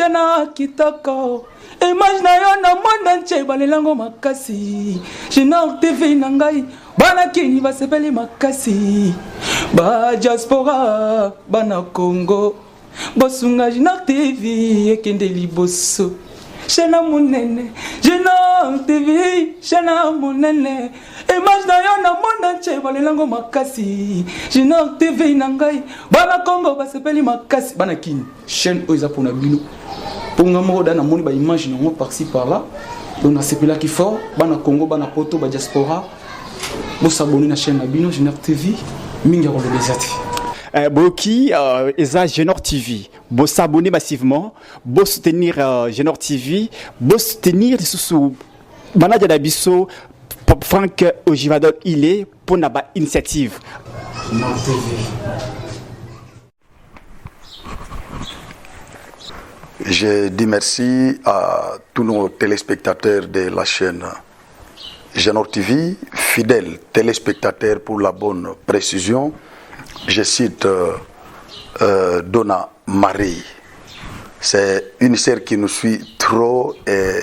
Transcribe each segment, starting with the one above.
Jana kitoko image na yo na monde entier balelango makasi Jana TV nangai bana kini basepeli makasi ba diaspora bana Congo bosunga Jana TV ekende liboso Jana monene Jana TV Jana monene image na yo na monde entier balelango makasi Jana TV nangai bana Congo basepeli makasi bana kini chaîne oiza pona bino ponga moko dana moni ba image nango par-ci par-là on a sepela qui fort bana Congo bana poto ba diaspora bo s'abonner na chaîne na bino Genor TV mingi ko lobezati Boki eza Genor TV bo s'abonner massivement bo soutenir Genor TV bo soutenir sous manager d'Abisso Franck Ojivadol il est pour na ba initiative Genor TV. Je dis merci à tous nos téléspectateurs de la chaîne Genor TV, fidèles téléspectateurs pour la bonne précision. Je cite Donna Marie. C'est une sœur qui nous suit trop et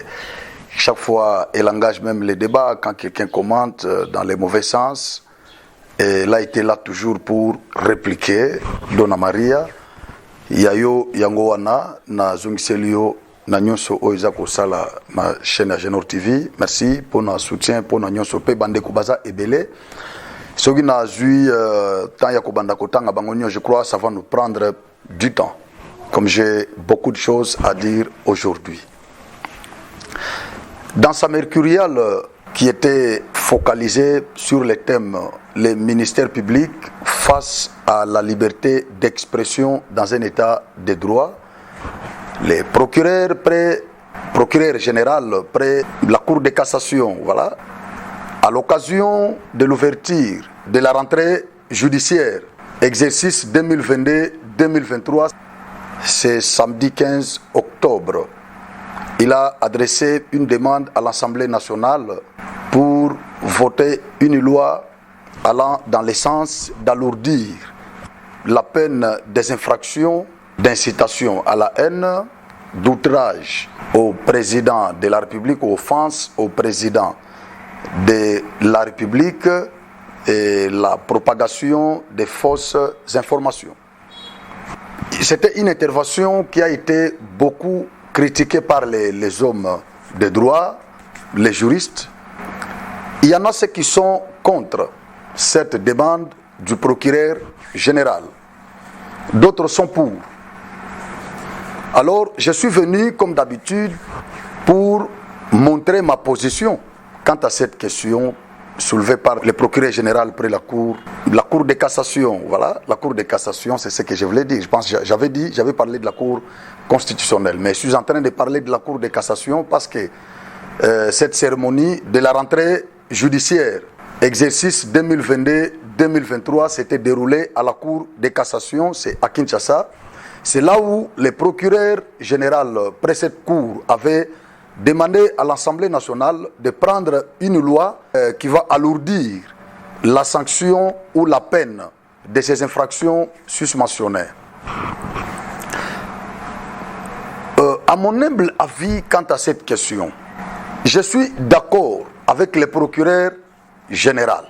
chaque fois elle engage même les débats quand quelqu'un commente dans les mauvais sens. Et elle a été là toujours pour répliquer. Donna Maria. Yayo yango wana na zungiselio na nyonso oiza ko sala na chaîne ya Genor TV. Merci pour notre soutien pour na nyonso pe bande ko baza ebele. Soki na zui temps ya ko banda ko tanga bangonyo, je crois ça va nous prendre du temps. Comme j'ai beaucoup de choses à dire aujourd'hui. Dans sa mercuriale qui était focalisée sur les thèmes les ministères publics face à la liberté d'expression dans un état de droit, les procureurs général près la Cour de cassation, voilà, à l'occasion de l'ouverture de la rentrée judiciaire, exercice 2022-2023, c'est samedi 15 octobre, il a adressé une demande à l'Assemblée nationale pour voter une loi allant dans le sens d'alourdir la peine des infractions d'incitation à la haine, d'outrage au président de la République, ou offense au président de la République et la propagation des fausses informations. C'était une intervention qui a été beaucoup critiquée par les hommes de droit, les juristes. Il y en a ceux qui sont contre cette demande du procureur général. D'autres sont pour. Alors, je suis venu, comme d'habitude, pour montrer ma position quant à cette question soulevée par le procureur général près la Cour de cassation. Voilà, la Cour de cassation, c'est ce que je voulais dire. Je pense que j'avais parlé de la Cour constitutionnelle, mais je suis en train de parler de la Cour de cassation parce que cette cérémonie de la rentrée judiciaire, exercice 2022-2023, s'était déroulé à la Cour de cassation, c'est à Kinshasa. C'est là où le procureur général près cette cour avait demandé à l'Assemblée nationale de prendre une loi qui va alourdir la sanction ou la peine de ces infractions susmentionnées. À mon humble avis quant à cette question, je suis d'accord avec le procureur général.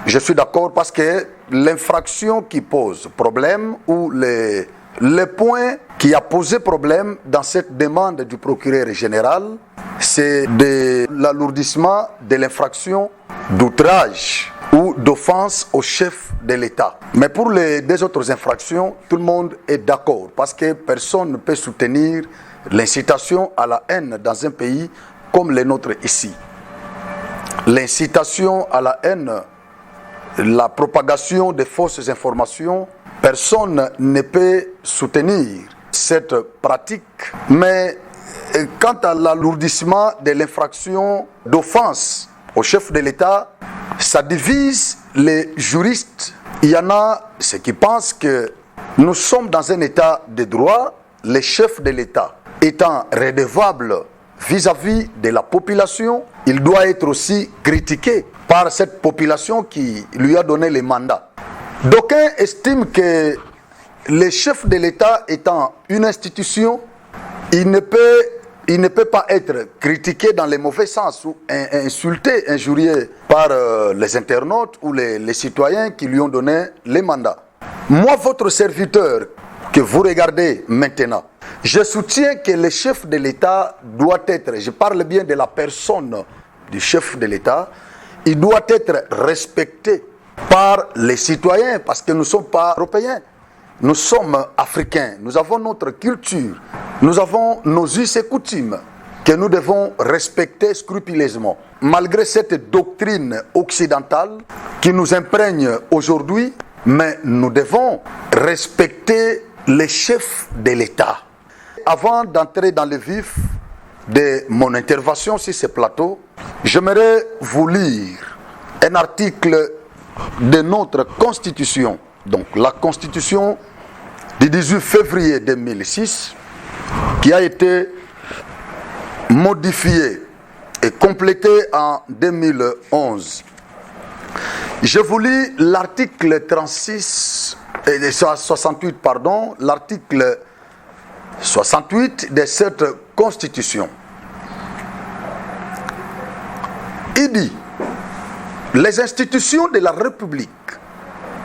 Je suis d'accord parce que l'infraction qui pose problème ou le point qui a posé problème dans cette demande du procureur général, c'est de l'alourdissement de l'infraction d'outrage ou d'offense au chef de l'État. Mais pour les deux autres infractions, tout le monde est d'accord parce que personne ne peut soutenir l'incitation à la haine dans un pays comme le nôtre ici. L'incitation à la haine, la propagation de fausses informations, personne ne peut soutenir cette pratique. Mais quant à l'alourdissement de l'infraction d'offense au chef de l'État, ça divise les juristes. Il y en a ceux qui pensent que nous sommes dans un état de droit, les chefs de l'État étant redevables vis-à-vis de la population, il doit être aussi critiqué par cette population qui lui a donné les mandats. D'aucuns estiment que les chefs de l'État étant une institution, il ne peut pas être critiqué dans les mauvais sens ou insulté, injurié par les internautes ou les citoyens qui lui ont donné les mandats. Moi, votre serviteur que vous regardez maintenant, je soutiens que le chef de l'État doit être, je parle bien de la personne du chef de l'État, il doit être respecté par les citoyens parce que nous ne sommes pas européens. Nous sommes africains, nous avons notre culture, nous avons nos us et coutumes que nous devons respecter scrupuleusement. Malgré cette doctrine occidentale qui nous imprègne aujourd'hui, mais nous devons respecter les chefs de l'État. Avant d'entrer dans le vif de mon intervention sur ce plateau, j'aimerais vous lire un article de notre Constitution, donc la Constitution du 18 février 2006, qui a été modifiée et complétée en 2011. Je vous lis l'article 68, l'article 68 de cette Constitution. Il dit: les institutions de la République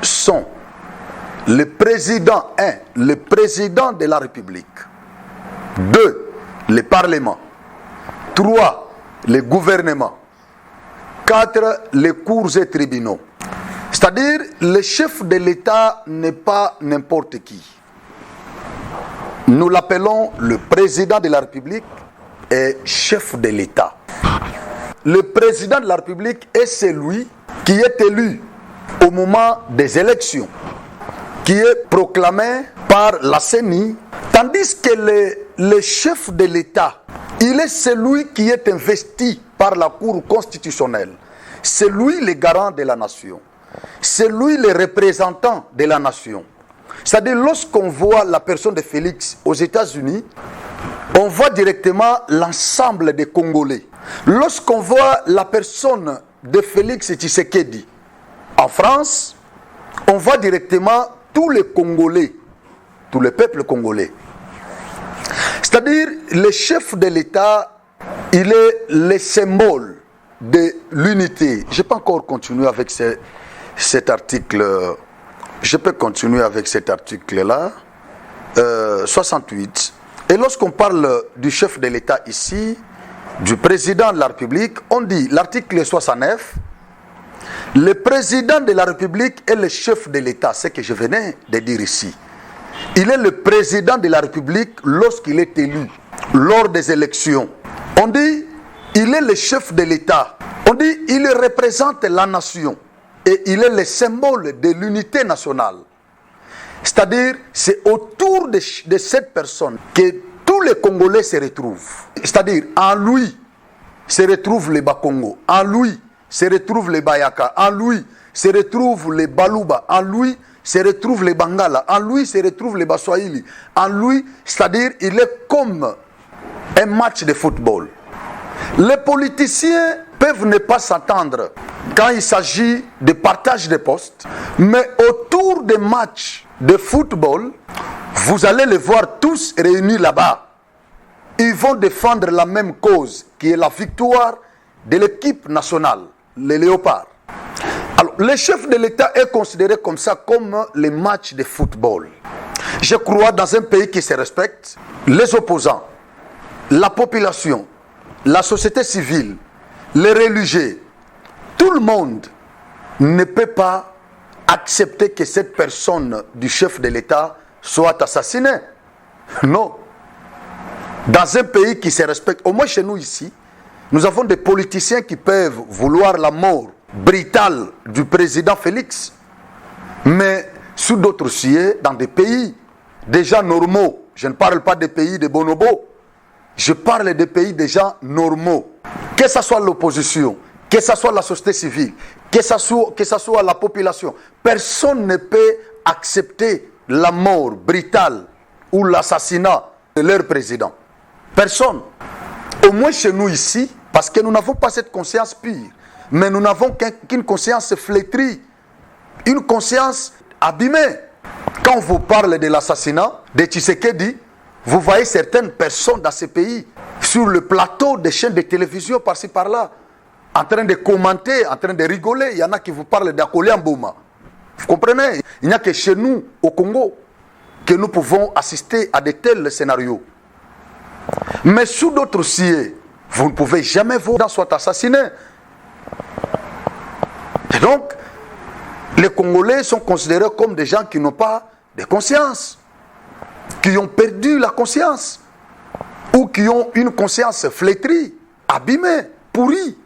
sont le président 1, le président de la République, 2, le Parlement, 3, le gouvernement, 4, les cours et tribunaux. C'est-à-dire, le chef de l'État n'est pas n'importe qui. Nous l'appelons le président de la République et chef de l'État. Le président de la République est celui qui est élu au moment des élections, qui est proclamé par la CENI, tandis que le chef de l'État, il est celui qui est investi par la Cour constitutionnelle. C'est lui le garant de la nation. C'est lui le représentant de la nation. C'est-à-dire, lorsqu'on voit la personne de Félix aux États-Unis, on voit directement l'ensemble des Congolais. Lorsqu'on voit la personne de Félix Tshisekedi en France, on voit directement tous les Congolais, tout le peuple congolais. C'est-à-dire, le chef de l'État, il est le symbole de l'unité. Je peux encore continuer avec cet article. Je peux continuer avec cet article-là, 68. Et lorsqu'on parle du chef de l'État ici, du président de la République, on dit, l'article 69, le président de la République est le chef de l'État, ce que je venais de dire ici. Il est le président de la République lorsqu'il est élu, lors des élections. On dit, il est le chef de l'État. On dit, il représente la nation. Et il est le symbole de l'unité nationale. C'est-à-dire, c'est autour de cette personne que tous les Congolais se retrouvent. C'est-à-dire, en lui se retrouvent les Bakongo, en lui se retrouvent les Bayaka, en lui se retrouvent les Baluba, en lui se retrouvent les Bangala, en lui se retrouvent les Baswahili, en lui, c'est-à-dire, il est comme un match de football. Les politiciens peuvent ne pas s'entendre quand il s'agit de partage de postes, mais autour des matchs de football, vous allez les voir tous réunis là-bas. Ils vont défendre la même cause, qui est la victoire de l'équipe nationale, les Léopards. Alors, le chef de l'État est considéré comme ça, comme les matchs de football. Je crois dans un pays qui se respecte, les opposants, la population, la société civile, les religieux, tout le monde ne peut pas accepter que cette personne du chef de l'État soit assassinée. Non. Dans un pays qui se respecte, au moins chez nous ici, nous avons des politiciens qui peuvent vouloir la mort brutale du président Félix. Mais sous d'autres cieux, dans des pays déjà normaux, je ne parle pas des pays de bonobos, je parle des pays déjà normaux. Que ce soit l'opposition, que ce soit la société civile, que ce soit la population, personne ne peut accepter la mort brutale ou l'assassinat de leur président. Personne. Au moins chez nous ici, parce que nous n'avons pas cette conscience pure, mais nous n'avons qu'une conscience flétrie, une conscience abîmée. Quand on vous parle de l'assassinat de Tshisekedi, vous voyez certaines personnes dans ces pays, sur le plateau des chaînes de télévision, par-ci, par-là, en train de commenter, en train de rigoler. Il y en a qui vous parlent d'Akolian Bouma. Vous comprenez? Il n'y a que chez nous, au Congo, que nous pouvons assister à de tels scénarios. Mais sous d'autres cieux, vous ne pouvez jamais voir dans soit assassiné. Et donc, les Congolais sont considérés comme des gens qui n'ont pas de conscience, qui ont perdu la conscience, ou qui ont une conscience flétrie, abîmée, pourrie.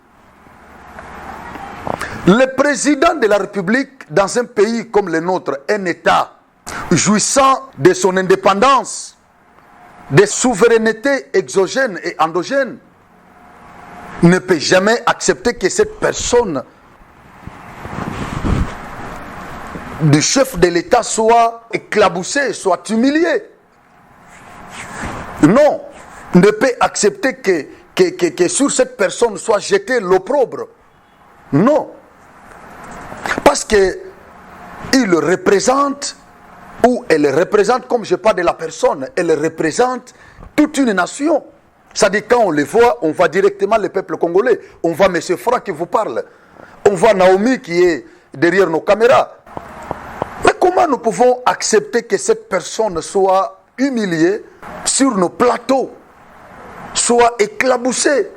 Le président de la République, dans un pays comme le nôtre, un État jouissant de son indépendance, de souveraineté exogène et endogène, ne peut jamais accepter que cette personne du chef de l'État soit éclaboussée, soit humiliée. Non, ne peut accepter que sur cette personne soit jeté l'opprobre. Non. Parce que il représente, ou elle représente, comme je parle de la personne, elle représente toute une nation. C'est-à-dire quand on les voit, on voit directement le peuple congolais. On voit M. Franck qui vous parle. On voit Naomi qui est derrière nos caméras. Mais comment nous pouvons accepter que cette personne soit humiliée sur nos plateaux, soit éclaboussée,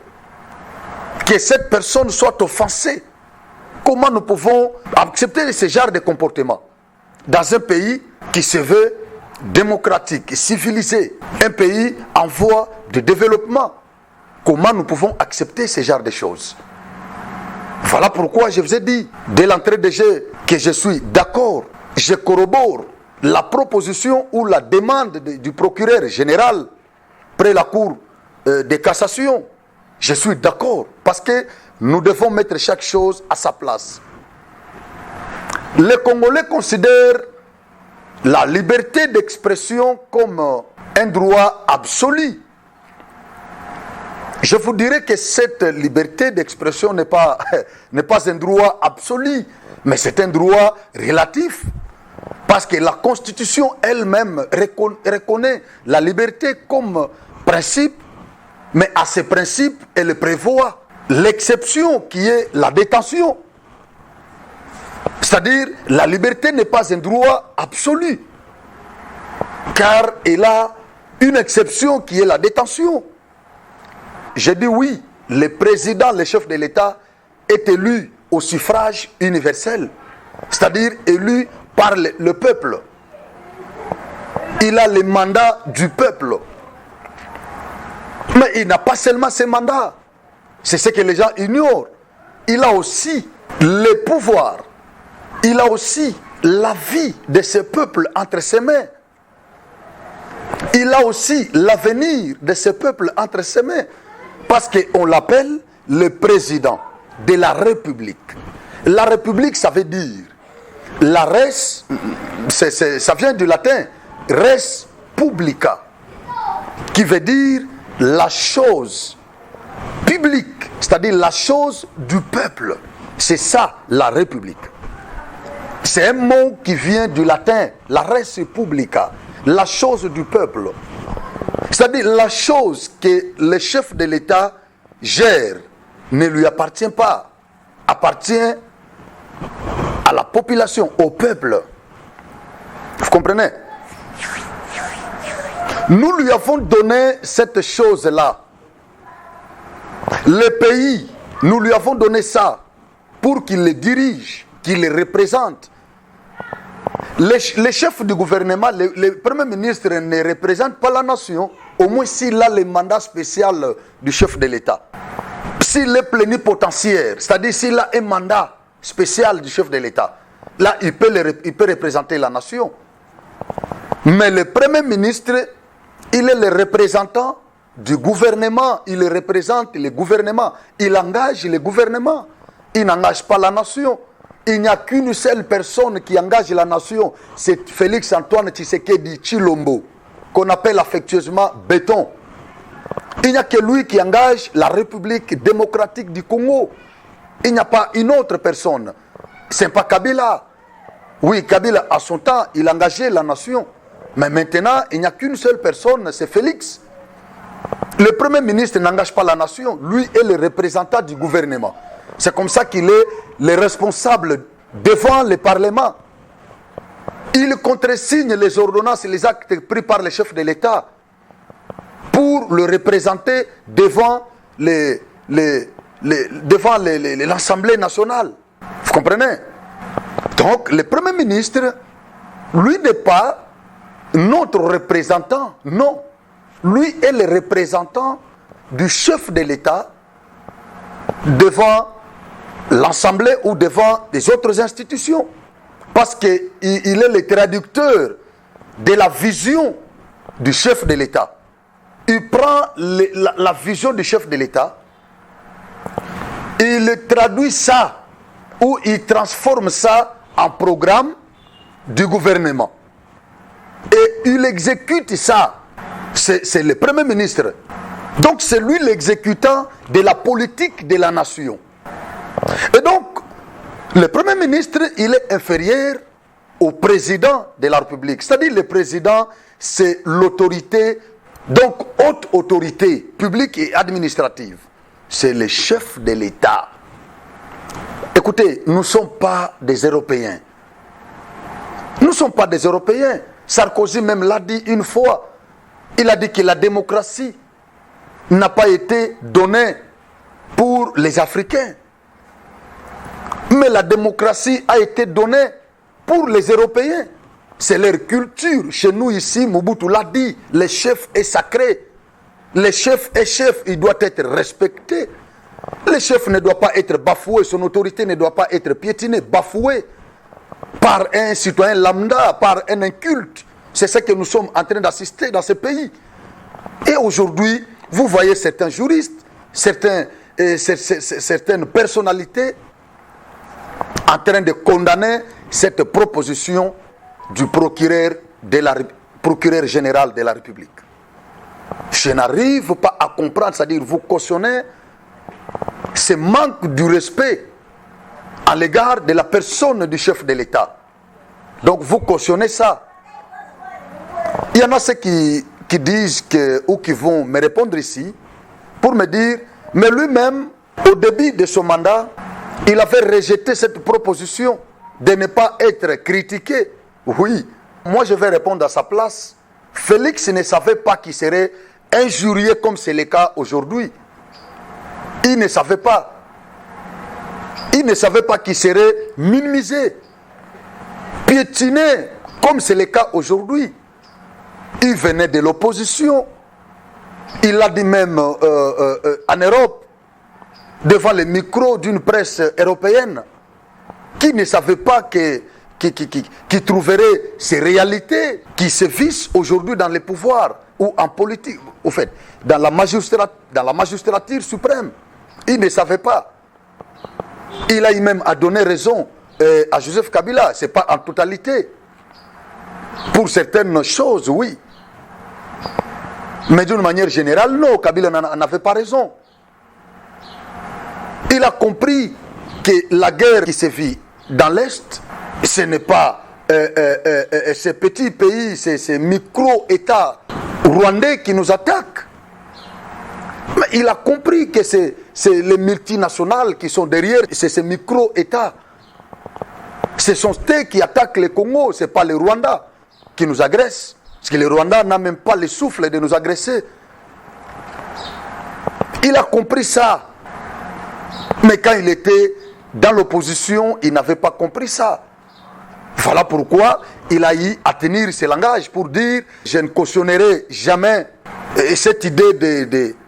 que cette personne soit offensée? Comment nous pouvons accepter ce genre de comportement dans un pays qui se veut démocratique, civilisé, un pays en voie de développement? Comment nous pouvons accepter ce genre de choses? Voilà pourquoi je vous ai dit, dès l'entrée de jeu, que je suis d'accord, je corrobore la proposition ou la demande du procureur général près la Cour de cassation. Je suis d'accord, parce que nous devons mettre chaque chose à sa place. Les Congolais considèrent la liberté d'expression comme un droit absolu. Je vous dirais que cette liberté d'expression n'est pas un droit absolu, mais c'est un droit relatif. Parce que la Constitution elle-même reconnaît la liberté comme principe, mais à ce principe, elle prévoit l'exception qui est la détention. C'est-à-dire, la liberté n'est pas un droit absolu, car elle a une exception qui est la détention. Je dis oui, le président, le chef de l'État, est élu au suffrage universel, c'est-à-dire élu par le peuple. Il a le mandat du peuple. Mais il n'a pas seulement ce mandat. C'est ce que les gens ignorent. Il a aussi le pouvoir. Il a aussi la vie de ce peuple entre ses mains. Il a aussi l'avenir de ce peuple entre ses mains. Parce qu'on l'appelle le président de la République. La République, ça veut dire la res, ça vient du latin, res publica, qui veut dire la chose publique, c'est-à-dire la chose du peuple. C'est ça, la République. C'est un mot qui vient du latin, la res publica, la chose du peuple. C'est-à-dire la chose que le chef de l'État gère ne lui appartient pas, appartient à la population, au peuple. Vous comprenez? Nous lui avons donné cette chose-là. Le pays, nous lui avons donné ça pour qu'il le dirige, qu'il le représente. Les chefs du gouvernement, le premier ministre ne représente pas la nation, au moins s'il a le mandat spécial du chef de l'État. S'il est plénipotentiaire, c'est-à-dire s'il a un mandat spécial du chef de l'État, là il peut représenter la nation. Mais le premier ministre, il est le représentant du gouvernement, il représente le gouvernement, il engage le gouvernement, il n'engage pas la nation. Il n'y a qu'une seule personne qui engage la nation, c'est Félix Antoine Tshisekedi Tshilombo, qu'on appelle affectueusement Béton. Il n'y a que lui qui engage la République démocratique du Congo. Il n'y a pas une autre personne. Ce n'est pas Kabila. Oui, Kabila, à son temps, il engageait la nation. Mais maintenant, il n'y a qu'une seule personne, c'est Félix. Le Premier ministre n'engage pas la nation. Lui est le représentant du gouvernement. C'est comme ça qu'il est le responsable devant le Parlement. Il contresigne les ordonnances et les actes pris par les chefs de l'État pour le représenter devant l'Assemblée nationale. Vous comprenez? Donc, le Premier ministre, lui n'est pas notre représentant, non. Lui est le représentant du chef de l'État devant l'Assemblée ou devant des autres institutions. Parce qu'il est le traducteur de la vision du chef de l'État. Il prend la vision du chef de l'État, il traduit ça, ou il transforme ça en programme du gouvernement. Et il exécute ça. C'est le Premier ministre. Donc c'est lui l'exécutant de la politique de la nation. Et donc, le Premier ministre, il est inférieur au président de la République. C'est-à-dire le président, c'est l'autorité, donc haute autorité publique et administrative. C'est le chef de l'État. Écoutez, nous ne sommes pas des Européens. Nous ne sommes pas des Européens. Sarkozy même l'a dit une fois. Il a dit que la démocratie n'a pas été donnée pour les Africains. Mais la démocratie a été donnée pour les Européens. C'est leur culture. Chez nous ici, Mobutu l'a dit, le chef est sacré. Le chef est chef, il doit être respecté. Le chef ne doit pas être bafoué, son autorité ne doit pas être piétinée, bafouée par un citoyen lambda, par un inculte. C'est ce que nous sommes en train d'assister dans ce pays. Et aujourd'hui, vous voyez certains juristes, certaines personnalités en train de condamner cette proposition du procureur général de la République. Je n'arrive pas à comprendre, c'est-à-dire vous cautionnez ce manque du respect à l'égard de la personne du chef de l'État. Donc vous cautionnez ça. Il y en a ceux qui disent ou qui vont me répondre ici pour me dire, mais lui-même, au début de son mandat, il avait rejeté cette proposition de ne pas être critiqué. Oui, moi je vais répondre à sa place. Félix ne savait pas qu'il serait injurié comme c'est le cas aujourd'hui. Il ne savait pas. Il ne savait pas qu'il serait minimisé, piétiné, comme c'est le cas aujourd'hui. Il venait de l'opposition. Il l'a dit même en Europe, devant les micros d'une presse européenne, qui ne savait pas qui trouverait ces réalités qui se vissent aujourd'hui dans les pouvoirs ou en politique, au fait, dans la magistrature suprême. Il ne savait pas. Il a même à donner raison à Joseph Kabila. Ce n'est pas en totalité. Pour certaines choses, oui. Mais d'une manière générale, non, Kabila n'avait pas raison. Il a compris que la guerre qui se vit dans l'Est, ce n'est pas ces petits pays, ces micro-États rwandais qui nous attaquent. Mais il a compris que c'est les multinationales qui sont derrière, c'est ces micro-États. Ce sont eux qui attaquent le Congo, ce n'est pas les Rwandais qui nous agressent. Parce que le Rwanda n'a même pas le souffle de nous agresser. Il a compris ça. Mais quand il était dans l'opposition, il n'avait pas compris ça. Voilà pourquoi il a eu à tenir ce langage pour dire « Je ne cautionnerai jamais cette idée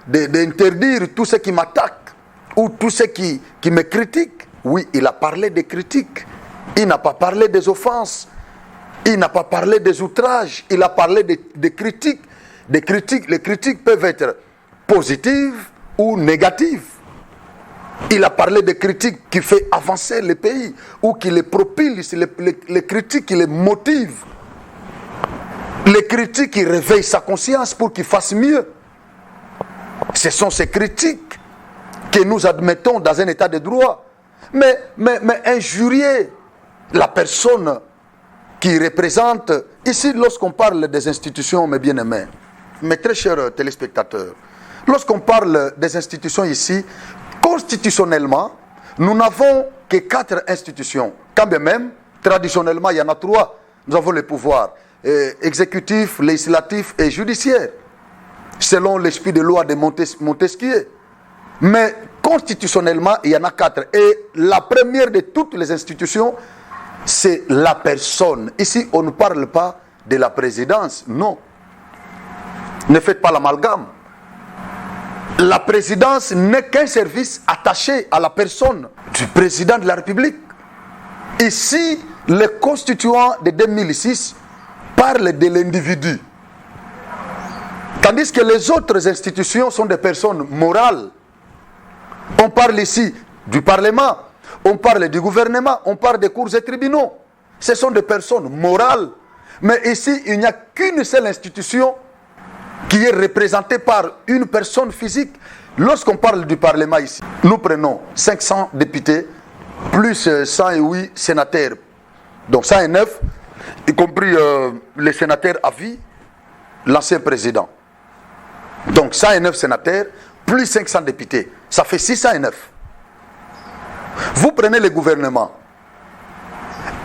d'interdire tout ce qui m'attaque ou tout ce qui me critique. » Oui, il a parlé des critiques. Il n'a pas parlé des offenses. Il n'a pas parlé des outrages. Il a parlé des critiques. Les critiques peuvent être positives ou négatives. Il a parlé des critiques qui font avancer le pays ou qui les propulsent, les critiques qui les motivent. Les critiques qui réveillent sa conscience pour qu'il fasse mieux. Ce sont ces critiques que nous admettons dans un état de droit. Mais injurier la personne qui représente, ici lorsqu'on parle des institutions, mes bien-aimés, mes très chers téléspectateurs, lorsqu'on parle des institutions ici, constitutionnellement, nous n'avons que 4 institutions. Quand bien même, traditionnellement, il y en a 3. Nous avons les pouvoirs exécutif, législatif et judiciaire, selon l'esprit de loi de Montesquieu. Mais constitutionnellement, il y en a 4. Et la première de toutes les institutions, c'est la personne. Ici, on ne parle pas de la présidence, non. Ne faites pas l'amalgame. La présidence n'est qu'un service attaché à la personne du président de la République. Ici, le constituant de 2006 parle de l'individu. Tandis que les autres institutions sont des personnes morales. On parle ici du Parlement, on parle du gouvernement, on parle des cours et tribunaux. Ce sont des personnes morales. Mais ici, il n'y a qu'une seule institution qui est représentée par une personne physique. Lorsqu'on parle du Parlement ici, nous prenons 500 députés, plus 108 sénateurs, donc 109, y compris les sénateurs à vie, l'ancien président. Donc 109 sénateurs, plus 500 députés, ça fait 609. Vous prenez le gouvernement,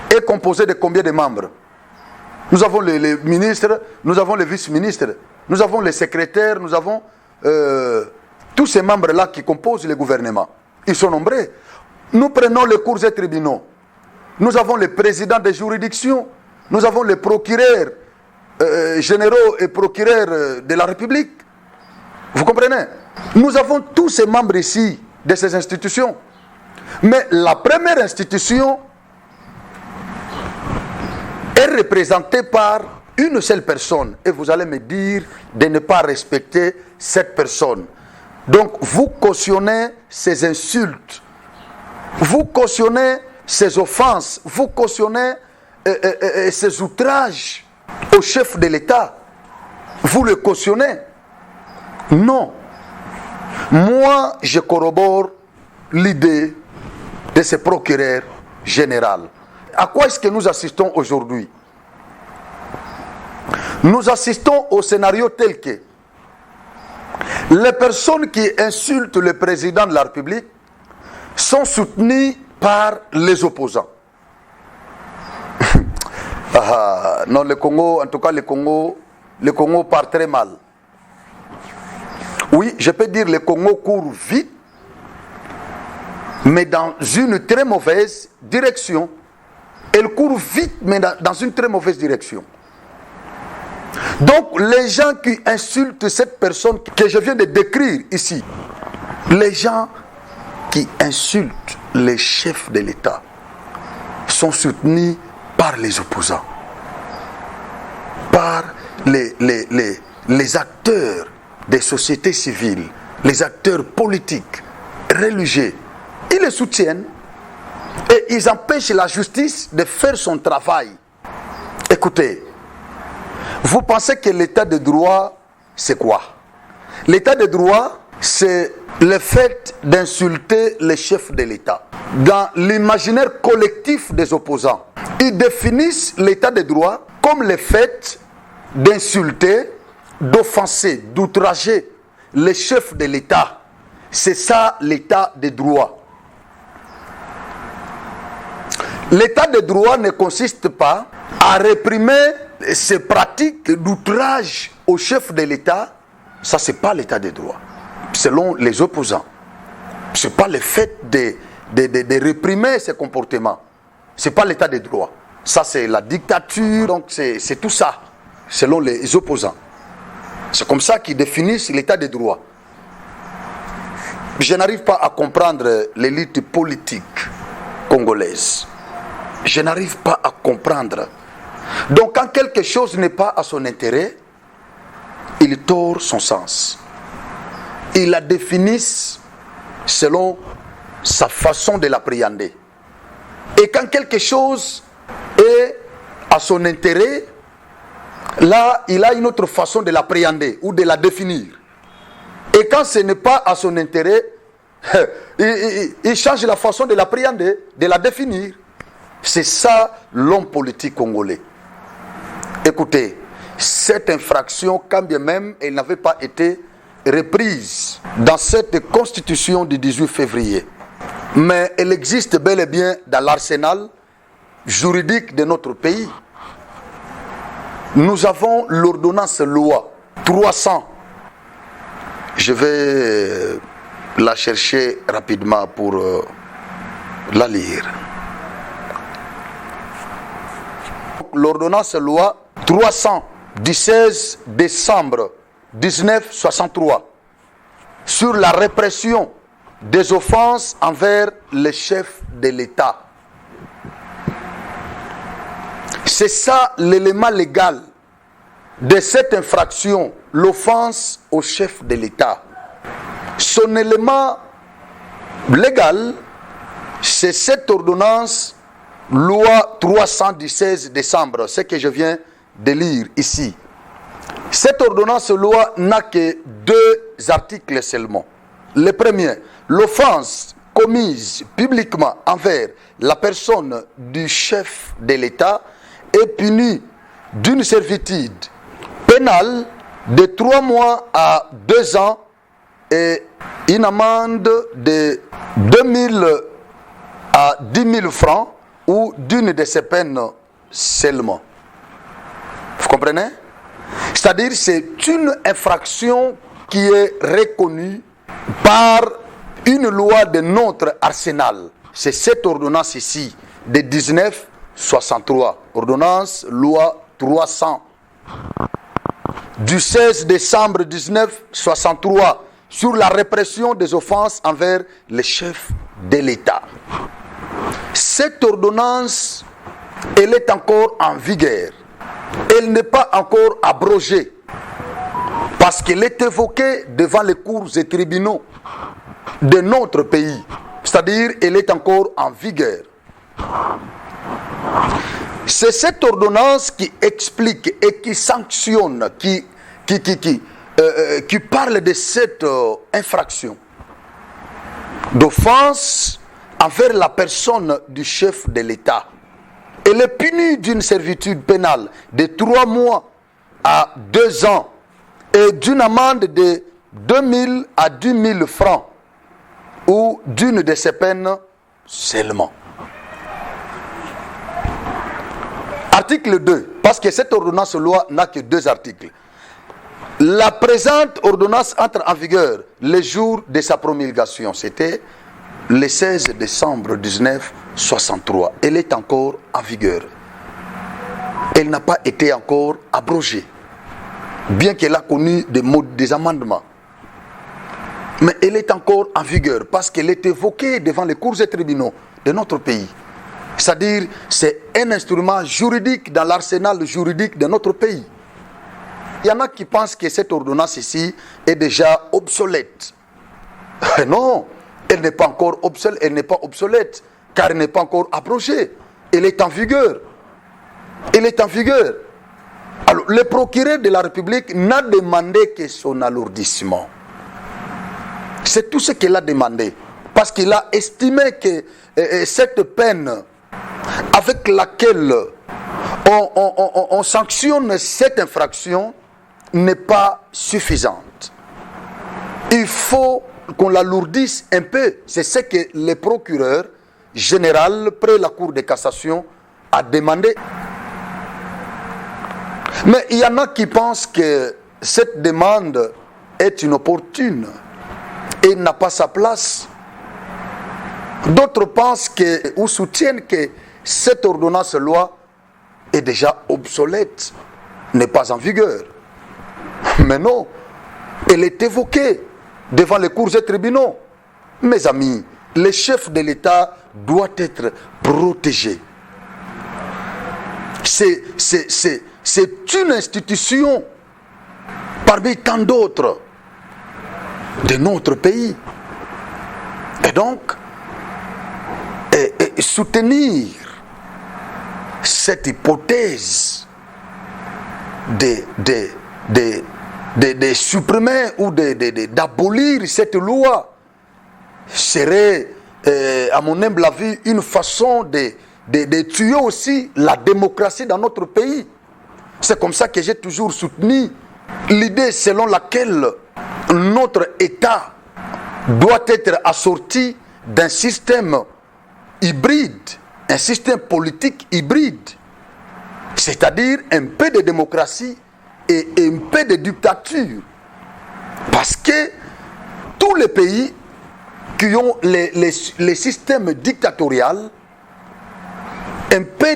est composé de combien de membres? Nous avons les ministres, nous avons les vice-ministres, nous avons les secrétaires, nous avons tous ces membres-là qui composent le gouvernement. Ils sont nombreux. Nous prenons les cours et tribunaux. Nous avons les présidents des juridictions. Nous avons les procureurs généraux et procureurs de la République. Vous comprenez? Nous avons tous ces membres ici de ces institutions. Mais la première institution est représentée par une seule personne. Et vous allez me dire de ne pas respecter cette personne. Donc vous cautionnez ces insultes. Vous cautionnez ces offenses. Vous cautionnez ces outrages au chef de l'État. Vous le cautionnez. Non. Moi, je corrobore l'idée de ce procureur général. À quoi est-ce que nous assistons aujourd'hui? Nous assistons au scénario tel que les personnes qui insultent le président de la République sont soutenues par les opposants. Non, le Congo, en tout cas le Congo part très mal. Oui, je peux dire le Congo court vite, mais dans une très mauvaise direction. Elle court vite, mais dans une très mauvaise direction. Donc, les gens qui insultent cette personne que je viens de décrire ici, les gens qui insultent les chefs de l'État sont soutenus par les opposants, par les acteurs des sociétés civiles, les acteurs politiques, religieux. Ils les soutiennent et ils empêchent la justice de faire son travail. Écoutez, vous pensez que l'état de droit, c'est quoi? L'état de droit, c'est le fait d'insulter les chefs de l'État. Dans l'imaginaire collectif des opposants, ils définissent l'état de droit comme le fait d'insulter, d'offenser, d'outrager les chefs de l'État. C'est ça l'état de droit. L'état de droit ne consiste pas à réprimer ces pratiques d'outrage au chef de l'État. Ça, c'est pas l'état de droit, selon les opposants. C'est pas le fait de réprimer ces comportements. C'est pas l'état de droit. Ça, c'est la dictature. Donc, c'est tout ça, selon les opposants. C'est comme ça qu'ils définissent l'état de droit. Je n'arrive pas à comprendre l'élite politique congolaise. Je n'arrive pas à comprendre. Donc quand quelque chose n'est pas à son intérêt, il tord son sens. Ils la définissent selon sa façon de l'appréhender. Et quand quelque chose est à son intérêt, là, il a une autre façon de l'appréhender ou de la définir. Et quand ce n'est pas à son intérêt, il change la façon de l'appréhender, de la définir. C'est ça l'homme politique congolais. Écoutez, cette infraction, quand bien même elle n'avait pas été reprise dans cette constitution du 18 février, mais elle existe bel et bien dans l'arsenal juridique de notre pays. Nous avons l'ordonnance loi 300. Je vais la chercher rapidement pour la lire. L'ordonnance loi 300 du 16 décembre 1963 sur la répression des offenses envers les chefs de l'État. C'est ça l'élément légal de cette infraction, l'offense au chef de l'État. Son élément légal, c'est cette ordonnance loi 300 du 16 décembre, ce que je viens de lire ici. Cette ordonnance loi n'a que 2 articles seulement. Le premier, l'offense commise publiquement envers la personne du chef de l'État est punie d'une servitude pénale de 3 mois à 2 ans et une amende de 2000 à 10 000 francs ou d'une de ces peines seulement. Vous comprenez? C'est-à-dire c'est une infraction qui est reconnue par une loi de notre arsenal. C'est cette ordonnance ici de 1963. Ordonnance loi 300 du 16 décembre 1963 sur la répression des offenses envers les chefs de l'État. Cette ordonnance, elle est encore en vigueur. Elle n'est pas encore abrogée parce qu'elle est évoquée devant les cours et tribunaux de notre pays. C'est-à-dire, elle est encore en vigueur. C'est cette ordonnance qui explique et qui sanctionne, qui parle de cette infraction d'offense envers la personne du chef de l'État. Elle est punie d'une servitude pénale de 3 mois à 2 ans et d'une amende de 2000 à 10 000 francs ou d'une de ces peines seulement. Article 2, parce que cette ordonnance loi n'a que 2 articles. La présente ordonnance entre en vigueur le jour de sa promulgation. C'était le 16 décembre 1963. Elle est encore en vigueur. Elle n'a pas été encore abrogée, bien qu'elle a connu des amendements. Mais elle est encore en vigueur parce qu'elle est évoquée devant les cours et tribunaux de notre pays. C'est-à-dire, c'est un instrument juridique dans l'arsenal juridique de notre pays. Il y en a qui pensent que cette ordonnance ici est déjà obsolète. Non, elle n'est pas encore obsolète, elle n'est pas obsolète, car elle n'est pas encore abrogée. Elle est en vigueur. Elle est en vigueur. Alors, le procureur de la République n'a demandé que son alourdissement. C'est tout ce qu'il a demandé. Parce qu'il a estimé que cette peine avec laquelle on sanctionne cette infraction n'est pas suffisante. Il faut qu'on l'alourdisse un peu. C'est ce que le procureur général près la Cour de cassation a demandé. Mais il y en a qui pensent que cette demande est inopportune et n'a pas sa place. D'autres pensent ou soutiennent que cette ordonnance loi est déjà obsolète, n'est pas en vigueur. Mais non, elle est évoquée devant les cours et tribunaux. Mes amis, le chef de l'État doit être protégé. C'est une institution parmi tant d'autres de notre pays. Et donc, soutenir cette hypothèse de supprimer ou d'abolir cette loi serait, à mon humble avis, une façon de tuer aussi la démocratie dans notre pays. C'est comme ça que j'ai toujours soutenu l'idée selon laquelle notre État doit être assorti d'un système hybride, un système politique hybride, c'est-à-dire un peu de démocratie et un peu de dictature. Parce que tous les pays qui ont les systèmes dictatoriaux, un peu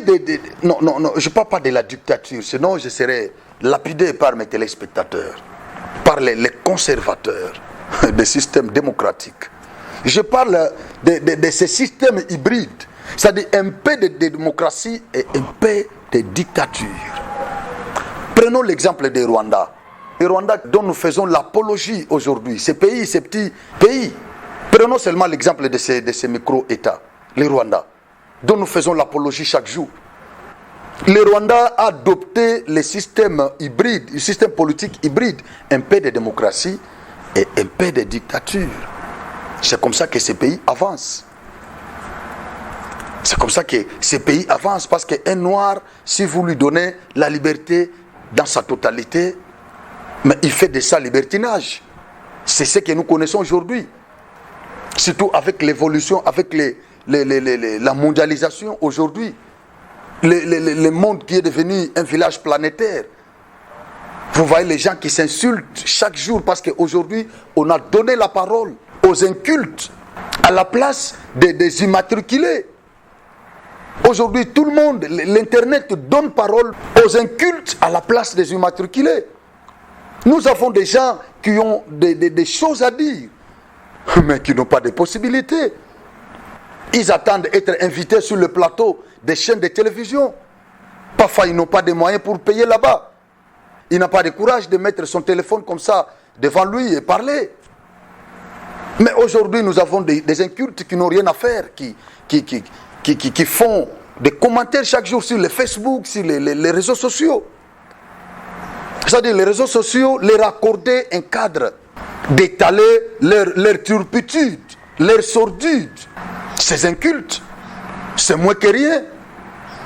non, je ne parle pas de la dictature, sinon je serais lapidé par mes téléspectateurs, par les conservateurs des systèmes démocratiques. Je parle de ces systèmes hybrides, c'est-à-dire un peu de démocratie et un peu de dictature. Prenons l'exemple du Rwanda. Le Rwanda dont nous faisons l'apologie aujourd'hui, ces pays, ces petits pays. Prenons seulement l'exemple de ces micro-États, le Rwanda, dont nous faisons l'apologie chaque jour. Le Rwanda a adopté le système hybride, le système politique hybride, un peu de démocratie et un peu de dictature. C'est comme ça que ces pays avancent. C'est comme ça que ces pays avancent, parce qu'un noir, si vous lui donnez la liberté dans sa totalité, mais il fait de ça libertinage. C'est ce que nous connaissons aujourd'hui. Surtout avec l'évolution, avec la mondialisation aujourd'hui. Le monde qui est devenu un village planétaire. Vous voyez les gens qui s'insultent chaque jour parce qu'aujourd'hui, on a donné la parole aux incultes à la place des immatriculés. Aujourd'hui, tout le monde, l'Internet donne parole aux incultes à la place des immatriculés. Nous avons des gens qui ont des choses à dire, mais qui n'ont pas de possibilités. Ils attendent d'être invités sur le plateau des chaînes de télévision. Parfois, ils n'ont pas de moyens pour payer là-bas. Il n'a pas de courage de mettre son téléphone comme ça devant lui et parler. Mais aujourd'hui, nous avons des incultes qui n'ont rien à faire, qui font des commentaires chaque jour sur le Facebook, sur les réseaux sociaux. C'est-à-dire les réseaux sociaux leur accordaient un cadre d'étaler leur turpitude, leur sordide. Ces incultes, c'est moins que rien.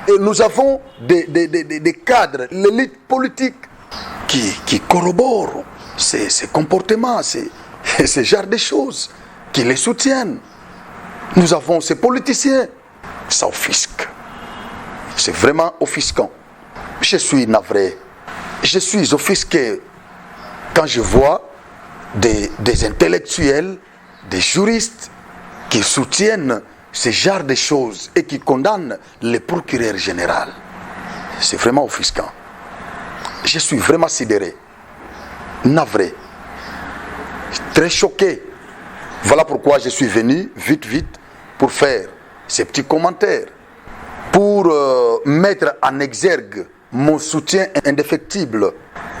Et nous avons des cadres, l'élite politique, qui corroborent ces comportements, ces genres de choses, qui les soutiennent. Nous avons ces politiciens. Ça offusque. C'est vraiment offusquant. Je suis navré. Je suis offusqué quand je vois des intellectuels, des juristes qui soutiennent ce genre de choses et qui condamnent le procureur général. C'est vraiment offusquant. Je suis vraiment sidéré, navré, très choqué. Voilà pourquoi je suis venu vite pour faire ces petits commentaires, pour mettre en exergue mon soutien indéfectible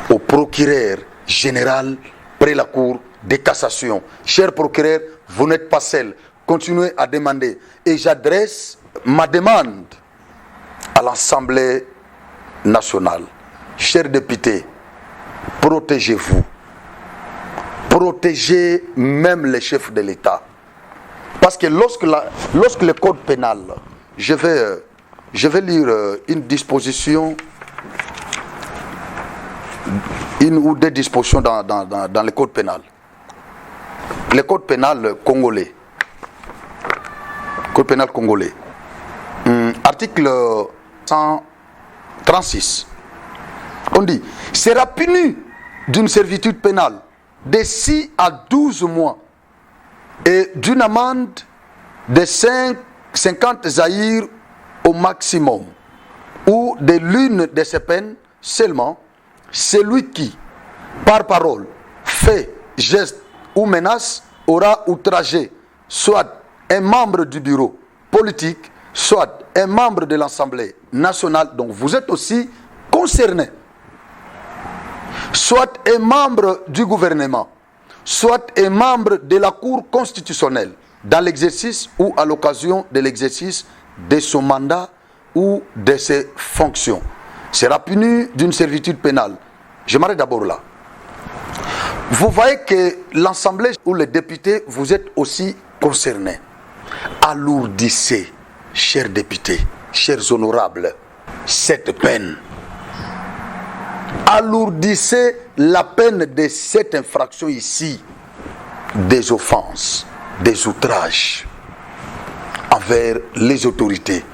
au procureur général près la Cour de cassation. Cher procureur, vous n'êtes pas seul. Continuez à demander. Et j'adresse ma demande à l'Assemblée nationale. Chers députés, protégez-vous. Protégez même les chefs de l'État. Parce que lorsque le code pénal, je vais lire une disposition, une ou deux dispositions dans le code pénal. Le code pénal congolais. Code pénal congolais. Article 136. On dit, sera puni d'une servitude pénale de 6 à 12 mois et d'une amende de 50 zahir au maximum, ou de l'une de ces peines seulement, celui qui, par parole, fait, geste ou menace, aura outragé soit un membre du bureau politique, soit un membre de l'Assemblée nationale, dont vous êtes aussi concerné, soit un membre du gouvernement, soit un membre de la Cour constitutionnelle, dans l'exercice ou à l'occasion de l'exercice de son mandat ou de ses fonctions, sera puni d'une servitude pénale. Je m'arrête d'abord là. Vous voyez que l'Assemblée ou les députés, vous êtes aussi concernés. Alourdissez, chers députés. chers honorables, cette peine. Alourdissez la peine de cette infraction ici, des offenses, des outrages envers les autorités.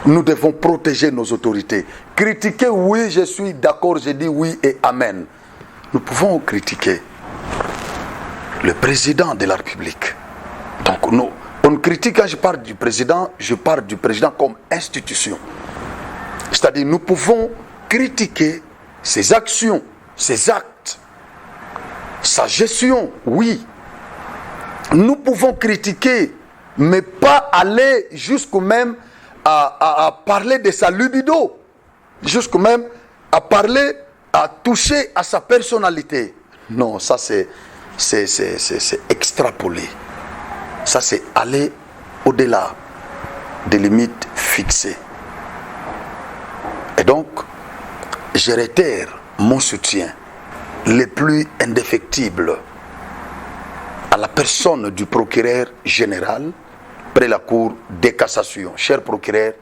Nous devons protéger nos autorités. Critiquer, oui, je suis d'accord, je dis oui et amen. Nous pouvons critiquer le président de la République. Donc, on critique, quand je parle du président comme institution. C'est-à-dire, nous pouvons critiquer ses actions, ses actes, sa gestion, oui. Nous pouvons critiquer, mais pas aller jusqu'au même à parler de sa libido, jusqu'au même à parler, à toucher à sa personnalité. Non, ça c'est extrapoler. Ça c'est aller au-delà des limites fixées. Et donc, je réitère mon soutien le plus indéfectible à la personne du procureur général près la Cour de cassation. Cher procureur,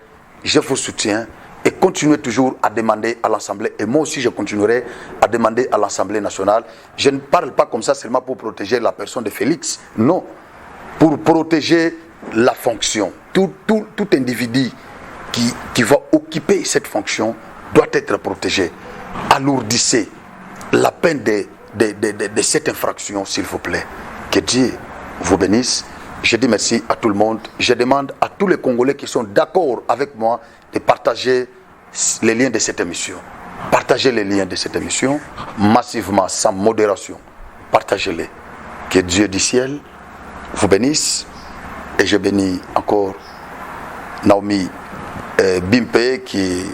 je vous soutiens et continuez toujours à demander à l'Assemblée, et moi aussi je continuerai à demander à l'Assemblée nationale. Je ne parle pas comme ça seulement pour protéger la personne de Félix, non, pour protéger la fonction. Tout individu qui va occuper cette fonction doit être protégé. Alourdissez la peine de cette infraction, s'il vous plaît. Que Dieu vous bénisse. Je dis merci à tout le monde. Je demande à tous les Congolais qui sont d'accord avec moi de partager les liens de cette émission. Partagez les liens de cette émission massivement, sans modération. Partagez-les. Que Dieu du ciel vous bénisse. Et je bénis encore Naomi Bimpe qui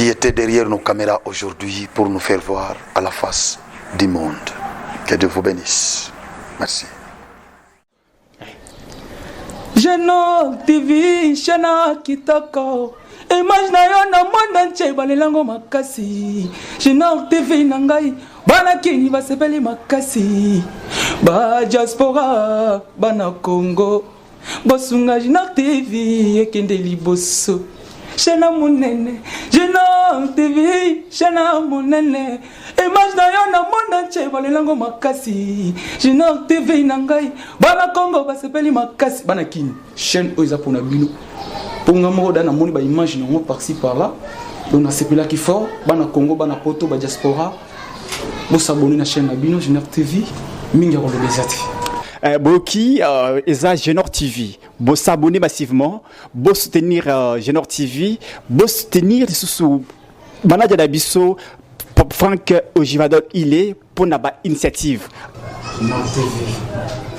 était derrière nos caméras aujourd'hui pour nous faire voir à la face du monde. Que Dieu vous bénisse. Merci. Genok TV, Shana Kitoko. Image na yo na monde entier balelango makasi. Genok TV nangai bana kini basepeli makasi. Ba diaspora bana Congo. Bosunga Genok TV ekende liboso. Shana munene, Genok TV, Shana munene. Image na yo na monde entier balelango makasi. Genok TV nangai bana Congo basepeli makasi. Bana kini chaîne oza pona bino. Ponga moko dana moni ba image nango par-ci par-là. Donc na sepela ki fort bana Congo bana poto ba diaspora. Bo s'abonner na chaîne na bino Genok TV mingi ko lobezati. Boki eza Genok TV. Bo s'abonner massivement, bo soutenir Genok TV, bo soutenir sous Manadia Dabiso Franck Ojivadol il est pour naba initiative. Genok TV.